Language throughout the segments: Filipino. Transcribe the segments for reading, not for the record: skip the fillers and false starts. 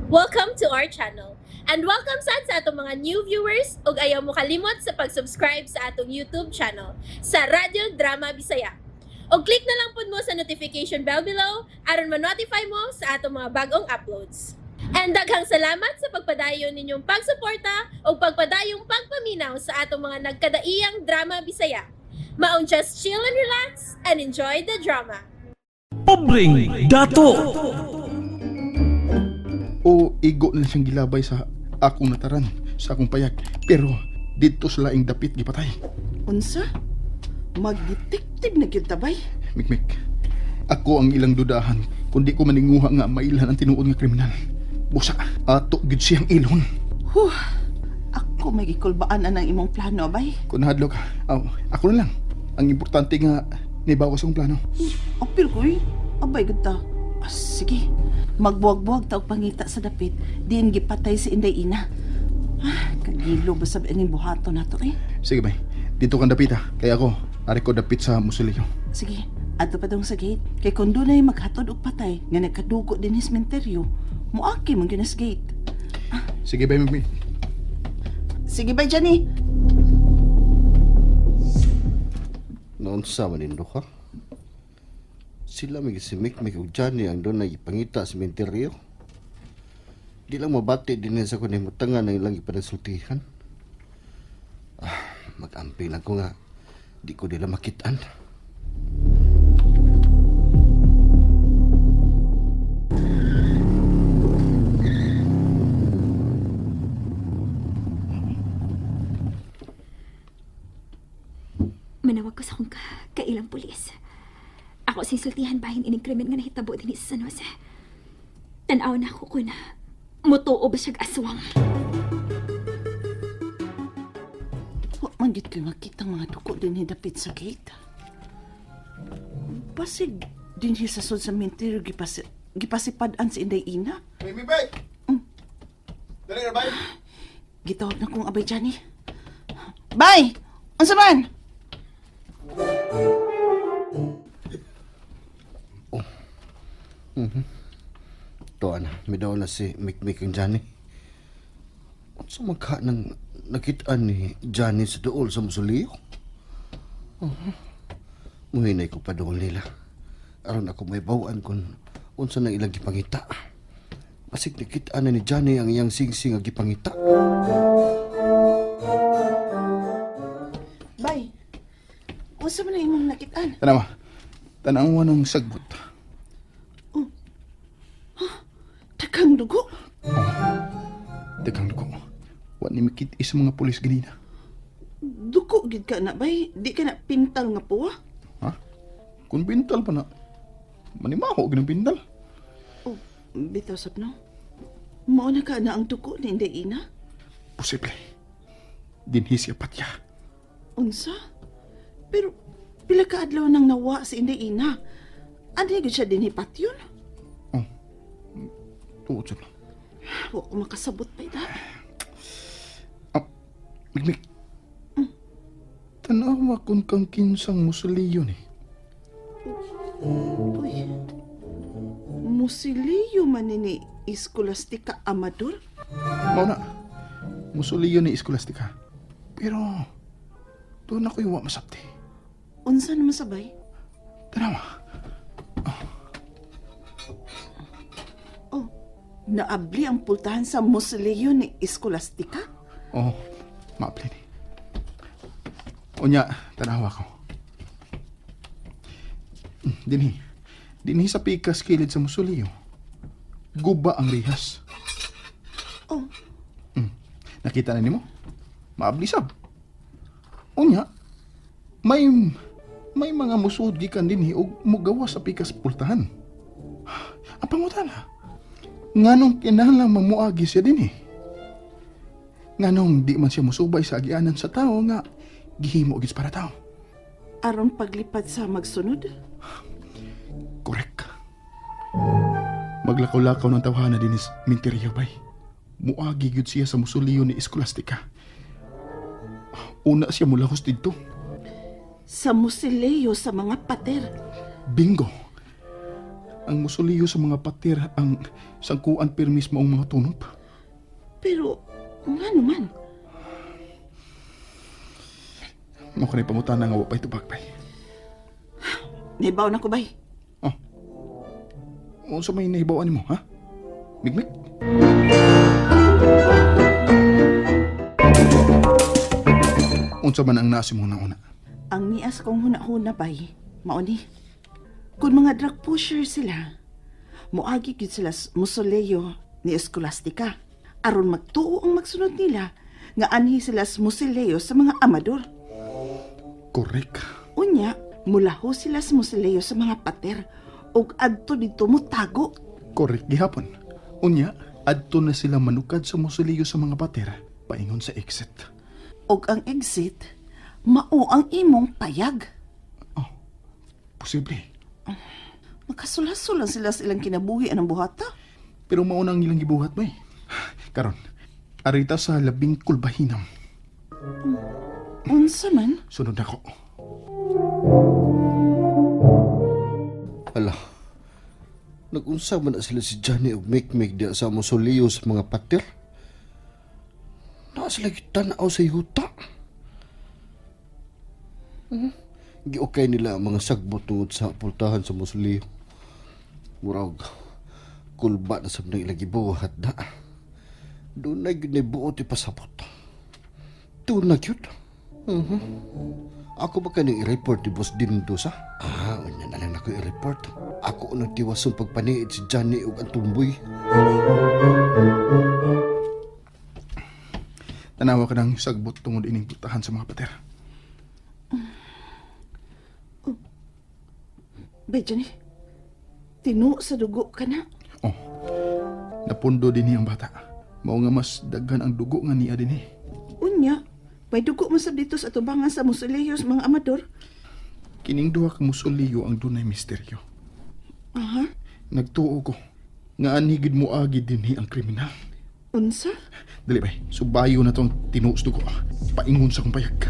Welcome to our channel. And welcome sa atong mga new viewers ug ayaw mo kalimot sa pag-subscribe sa atong YouTube channel sa Radio Drama Bisaya. O click na lang pud mo sa notification bell below aron ma-notify mo sa atong mga bagong uploads. And daghang salamat sa pagpadayon ninyong pagsuporta o pagpadayong pagpaminaw sa atong mga nagkadaiyang Drama Bisaya. Maong just chill and relax and enjoy the drama. Pobreng dato. O igo na siyang gilabay sa akong nataran, sa akong payag. Pero dito sa laing dapit gipatay. Unsa? Mag-detective na gyud tabay. Mikmik, ako ang ilang dudahan kundi ko maninguha nga mailhan ang tinuod nga kriminal. Busa, ato gid siyang ilon. Huh. Ako may gikulbaan na ng imong plano, bay. Kung nahadlo ka, ako na lang. Ang importante nga nibawas ang plano. Apil ko eh. Abay gud ta. Sige. Magbuwag-buwag ta og pangita sa dapit. Diin gipatay si Inday Ina. Kagilo ba sa ining buhato nato eh. Sige bay, dito kang dapit ha. Kaya ako, ari ko dapit sa musilyo. Sige. Adto pa dong sa gate. Kay kung dunay maghatod og patay nga nagkadugo din sa sementeryo, muaki man gyud sa gate. Sige bay, Mikmik. Sige bay, Johnny. Noon sa manindo ka? Sila may gisimik may ug Johnny ang doon na ipangita sa sementeryo. Di lang mabati din sa kuning mutangan ng ilang ipanagsultihan. Mag-amping lang ko nga. Di ko nila makitaan. Manawag ko sa akong kailang pulis. Ako sa insultihan bahin ining krimen nga nahitabo din sa San Jose. Tanaw na ako ko na mutuo ba siyang aswang. Wa man gid kay makita mga duko din dapit sa gate. Basig din sa sud sa sementeryo gipasipadan si Inday Ina. Mikmik bay! Dali na bay! Gitawag na kong abay Johnny. Bay! Unsa man? Tuan, may daw na si Mikmik ang Johnny. At sa magka nang nakitaan ni Johnny sa dool sa musuliyo? Muhinay ko pa dool nila. Aron ako may bawaan kung unsa nang ilang gipangita. Basig nakitaan na ni Johnny ang iyang singsing ang gipangita. Bay, unsa man ang imong nakitaan? Tanawa, tanawa ng sagbot. Takang dugo. Dagang dugo. Wa ni makit sa mga pulis ganina. Dugo gid ka na, bay. Di ka na pintal nga puwa. Ha? Kung bintal pa na, manimaho ganang bintal. Oh, bitaw sab no. Mao na ka na ang dugo ni Inday Ina. Posible. Dinhi siya patya. Unsa? Pero pila ka adlaw nang nawa si Inday Ina. Ano gid siya dinhi patyon? Tuod siya. Wa ko makasabot pa ida. Mikmik. Tanawa kung kang kinsang musuliyo ni. Uy. Musiliyo man ni Scholastica Amador? Mao na. Musuliyo ni Scholastica. Pero, doon ako iwa masabti. Unsa naman sabay? Tanawa. Oh, naabli ang pultahan sa Musiliyo ni Scholastica? Oo, maapli ni. Unya, tanawa ko. Dinhi sa pikas kilid sa musuliyo. Guba ang rihas. Oh, Nakita na nimo? Maablisab. Unya, may mga musud gikan dinhi og mugawa sa pikas pultahan. Ang pangutana, nganong kinahanglan mamuagi siya dinhi? Nganong di man siya musubay sa agianan sa tao nga gihimo gid para tao. aron paglipad sa magsunod? Correct. Maglakaw-lakaw ng tawhana din is minteriya bay. Muagi gyud siya sa musuliyo ni Scholastica. Una siya mulahos dito. Sa Musiliyo sa mga pater. Bingo. ang musuliyo sa mga patir ang sangkuan permis maong mga tunob. Pero, nga naman. Mo kanay pangutana nga wa pa'y tubag bay. Naibaw na ko, bay. Unsa may nahibawan nimo, ha? Migmig? Unsa man ang nasi mo na una? Ang nias kong huna-huna, bay, mauni. Kung mga drug pusher sila, muagi gid sila musoleo ni Escolastica. Aron magtuo ang magsunod nila, nga anhi sila musoleo sa mga amador. Correct. Unya, mulaho sila musoleo sa mga pater, ug adto dito mo tago. Correct gihapon. Unya, adto na sila manukad sa musuliyo sa mga pater, paingon sa exit. Og ang exit, mao ang imong payag. Posible. Makasulaso lang sila sa ilang kinabuhi anang buhata. Pero mauna ang ilang gibuhat ba eh. Karon, arita sa labing kulbahinam. Unsa man? Sunod ako. Ala, nagunsa man na sila si Johnny ug Mikmik diya sa musuliyo sa mga patir. Na sila gitanaw sa yuta. Giukay nila ang mga sagbot tungod sa pultahan sa musuliyo. Murag, kulba na sa mga ilang gibuhat na. Doon na yun buot ipasabot. Doon na yun. Ako ba kaning i-report ni Boss Dindo sa? Unya na lang ako i-report. Ako unang tiwasong pagpaniid si Johnny ug ang tumboy. Tanawa ka ng sagbot tungod ining pultahan sa mga pater. Bay, Johnny, tinu sa dugo ka na. Napundo din niyang bata. Mao nga mas daghan ang dugo nga niya din eh. Unya, may dugo mo sa dito sa tubangan sa musoleo sa mga amador. Kining duha ka musuliyo ang dunay misteryo. Aha, Nagtuo ko nga anhigid mo agid dinhi ang kriminal. unsa? Dali bay, subayo na tong tinuos dugo. Paingon sa kong payag.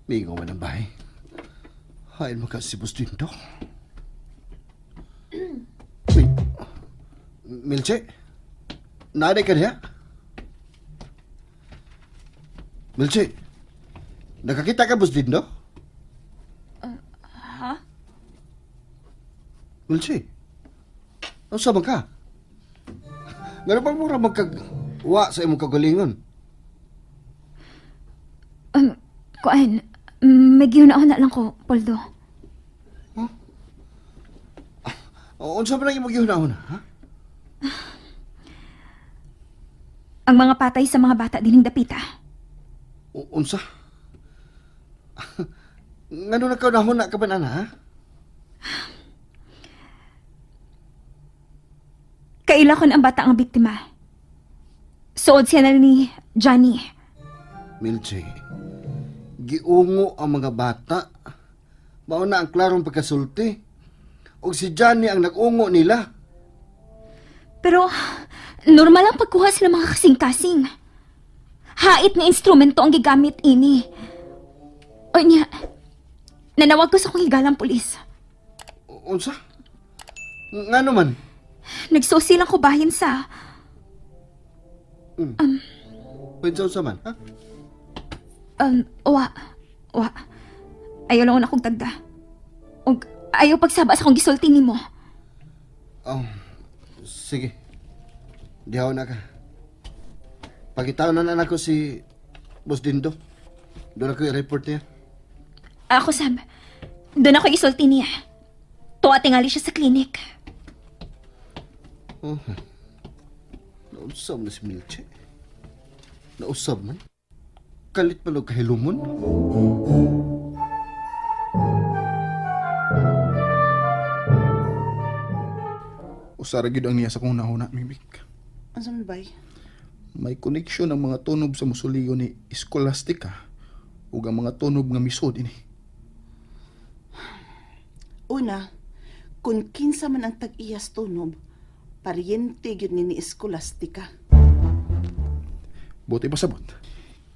Mingaw man ang bahay. Hain mo ka si Boss Dindo. Uy, Milche? Naaday ka niya? Milche? Nakakita ka, Boss Dindo? Ha? Milche? Ano sa ka? Ngano bang mura magkagwa sa imong kagalingon? Kuan, may gihunahon na lang ko, Poldo. Unsa man ang imong gihunahon, ha? Ang mga patay sa mga bata dining dapita. Unsa? Ngano na kaunahon na ka ba na, ha? Kaila kon ang bata ang biktima. Suod siya na ni Johnny. Milche, giungo ang mga bata. Mao na ang klarong pagkasulti. O si Johnny ang nag-ungo nila. Pero, normal ang pagkuha sila mga kasing-kasing. Hait nga instrumento ang gigamit ini. O niya, nanawag ko sa kong higalang pulis. Unsa? Ngano man? Nagsusi lang ko bahin sa... Unsa man, ha? Wa. Ayaw lang akong tagda. Og ayaw pagsaba sa akong gisulti nimo. Sige. Dihaw na ka. Pagitaon na ako si Boss Dindo. Doon ako i-report niya. Ako, Sam. Doon ako isulti niya. Tuwa tingali siya sa klinik. Nausab na si Milche. Nausab man. Kalit man o kahilumon. Usara gyud ang niya sa kong nahuna, Mimik. Unsa man, bay? May koneksyon ang mga tunob sa musuliyo ni Escolastica ug ang mga tunob nga misod ini. Una, kung kinsa man ang tag-iyas tunob, paryente yun ni Eskolastika. Buti pa sabot.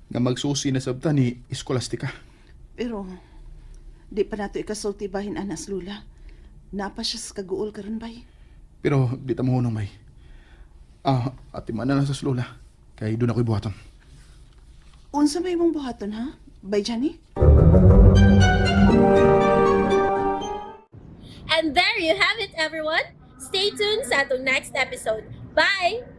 Nga magsusi na sabta ni Eskolastika. Pero, di pa nato ikasulti bahin anas lula. Napa siya sa kaguol karon bay. Pero di ta mahunong may. Ati man na lang sa slula. Kay doon ako'y buhaton. Unsa may mong buhaton ha? Bay Johnny? And there you have it, everyone. Stay tuned sa atong next episode. Bye!